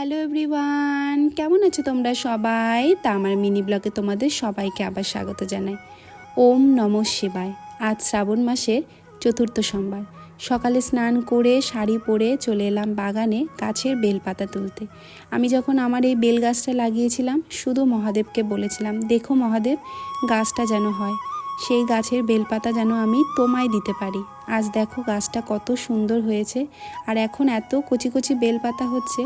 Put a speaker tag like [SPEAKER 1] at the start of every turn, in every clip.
[SPEAKER 1] Hello everyone, কেমন আছো তোমরা সবাই? তা আমার মিনি ব্লগে তোমাদের সবাইকে আবার স্বাগত জানাই। ওম নমঃ শিবায়। আজ শ্রাবণ মাসের চতুর্থ সোমবার। সকালে স্নান করে শাড়ি পরে চলে এলাম বাগানে গাছের বেলপাতা তুলতে। আমি যখন আমার এই বেল গাছটা লাগিয়েছিলাম, শুধু মহাদেবকে বলেছিলাম, দেখো মহাদেব, গাছটা যেন হয়, সেই গাছের বেলপাতা যেন আমি তোমায় দিতে পারি। আজ দেখো গাছটা কত সুন্দর হয়েছে, আর এখন এত কচি কচি বেলপাতা হচ্ছে।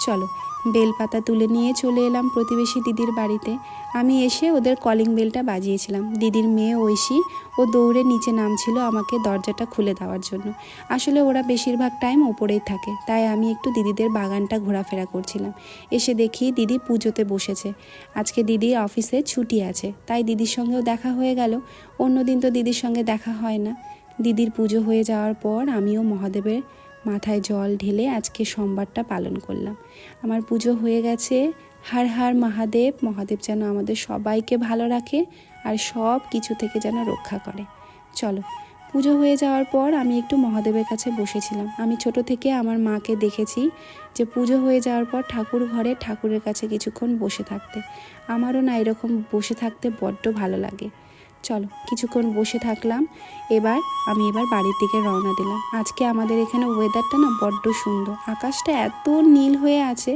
[SPEAKER 1] চলো, বেলপাতা তুলে নিয়ে চলে এলাম প্রতিবেশী দিদির বাড়িতে। আমি এসে ওদের কলিং বেলটা বাজিয়েছিলাম। দিদির মেয়ে ঐশী, ও দৌড়ে নিচে নামছিল আমাকে দরজাটা খুলে দেওয়ার জন্য। আসলে ওরা বেশিরভাগ টাইম ওপরেই থাকে, তাই আমি একটু দিদিদের বাগানটা ঘোরাফেরা করছিলাম। এসে দেখি দিদি পুজোতে বসেছে। আজকে দিদির অফিসে ছুটি আছে, তাই দিদির সঙ্গেও দেখা হয়ে গেল। অন্যদিন তো দিদির সঙ্গে দেখা হয় না। দিদির পুজো হয়ে যাওয়ার পর আমিও মহাদেবের মাথায় জল ঢেলে আজকে সোমবারটা পালন করলাম। আমার পুজো হয়ে গেছে। হর হর মহাদেব। মহাদেব যেন আমাদের সবাইকে ভালো রাখে আর সব কিছু থেকে যেন রক্ষা করে। চলো, পুজো হয়ে যাওয়ার পর আমি একটু মহাদেবের কাছে বসেছিলাম। আমি ছোট থেকে আমার মাকে দেখেছি যে পুজো হয়ে যাওয়ার পর ঠাকুর ঘরে ঠাকুরের কাছে কিছুক্ষণ বসে থাকতে। আমারও না এরকম বসে থাকতে বড্ড ভালো লাগে। চলো, কিছুক্ষণ বসে থাকলাম। আমি বাড়ির দিকে রওনা দিলাম। আজকে আমাদের এখানে ওয়েদারটা না বড্ড সুন্দর, আকাশটা এত নীল হয়ে আছে।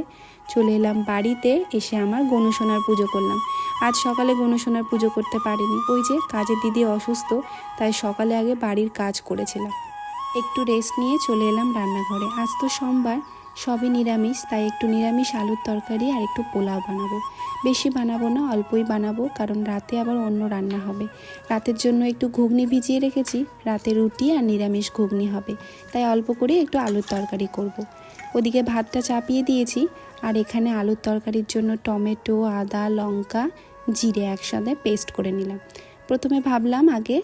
[SPEAKER 1] চলে এলাম বাড়িতে, এসে আমার গণুসোনার পুজো করলাম। আজ সকালে গণুসোনার পুজো করতে পারিনি, ওই যে কাজের দিদি অসুস্থ, তাই সকালে আগে বাড়ির কাজ করেছিলাম। একটু রেস্ট নিয়ে চলে এলাম রান্নাঘরে। আজ তো সোমবার, সবই নিরামিষ, তাই একটু নিরামিষ আলুর তরকারি আর একটু পোলাও বানাবো। বেশি বানাবো না, অল্পই বানাবো, কারণ রাতে আবার অন্য রান্না হবে। রাতের জন্য একটু ঘুগনি ভিজিয়ে রেখেছি, রাতে রুটি আর নিরামিষ ঘুগনি হবে, তাই অল্প করে একটু আলুর তরকারি করব। ওদিকে ভাতটা চাপিয়ে দিয়েছি, আর এখানে আলুর তরকারির জন্য টমেটো, আদা, লঙ্কা, জিরে একসাথে পেস্ট করে নিলাম। প্রথমে ভাবলাম আগে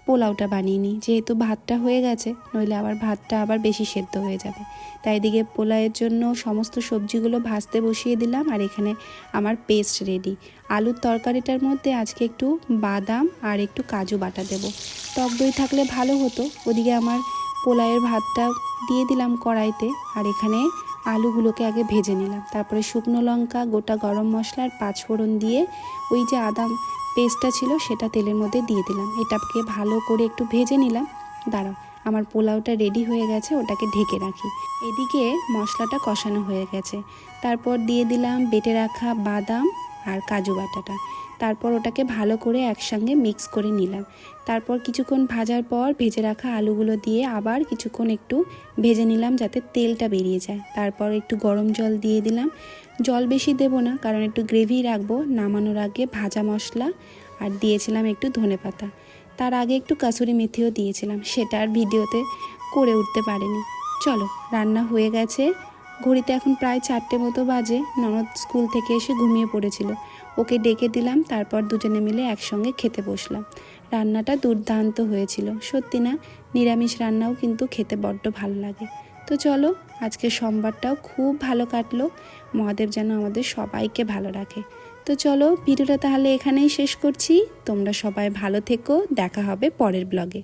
[SPEAKER 1] পোলাওটা বানিয়ে নিই, যেহেতু ভাতটা হয়ে গেছে, নইলে আবার ভাতটা আবার বেশি সেদ্ধ হয়ে যাবে। তাই এদিকে পোলাওয়ের জন্য সমস্ত সবজিগুলো ভাজতে বসিয়ে দিলাম, আর এখানে আমার পেস্ট রেডি। আলুর তরকারিটার মধ্যে আজকে একটু বাদাম আর একটু কাজু বাটা দেব। টক দই থাকলে ভালো হতো। ওদিকে আমার পোলাওয়ের ভাতটা দিয়ে দিলাম কড়াইতে, আর এখানে আলুগুলোকে আগে ভেজে নিলাম। তারপরে শুকনো লঙ্কা, গোটা গরম মশলা আর পাঁচফোড়ন দিয়ে ওই যে আদা পেস্টটা ছিল সেটা তেলের মধ্যে দিয়ে দিলাম। এটাকে ভালো করে একটু ভেজে নিলাম। দাঁড়াও, আমার পোলাওটা রেডি হয়ে গেছে, ওটাকে ঢেকে রাখি। এদিকে মশলাটা কষানো হয়ে গেছে। তারপর দিয়ে দিলাম বেটে রাখা বাদাম আর কাজু বাটাটা। তারপর ওটাকে ভালো করে একসঙ্গে মিক্স করে নিলাম। তারপর কিছুক্ষণ ভাজার পর ভেজে রাখা আলুগুলো দিয়ে আবার কিছুক্ষণ একটু ভেজে নিলাম, যাতে তেলটা বেরিয়ে যায়। তারপর একটু গরম জল দিয়ে দিলাম। জল বেশি দেবো না, কারণ একটু গ্রেভি রাখবো। নামানোর আগে ভাজা মশলা আর দিয়েছিলাম একটু ধনেপাতা। তার আগে একটু কাসুরি মেথিও দিয়েছিলাম, সেটা আর ভিডিওতে করে উঠতে পারিনি। চলো, রান্না হয়ে গেছে। ঘড়িতে এখন প্রায় 4টে মতো বাজে। ননদ স্কুল থেকে এসে ঘুমিয়ে পড়েছিল, ওকে ডেকে দিলাম। তারপর দুজনে মিলে একসঙ্গে খেতে বসলাম। রান্নাটা দুর্দান্ত হয়েছিল। সত্যি না, নিরামিষ রান্নাও কিন্তু খেতে বড্ড ভালো লাগে। তো চলো, আজকে সোমবারটাও খুব ভালো কাটলো। মহাদেব যেন আমাদের সবাইকে ভালো রাখে। তো চলো, ভিডিওটা তাহলে এখানেই শেষ করছি। তোমরা সবাই ভালো থেকো, দেখা হবে পরের ব্লগে।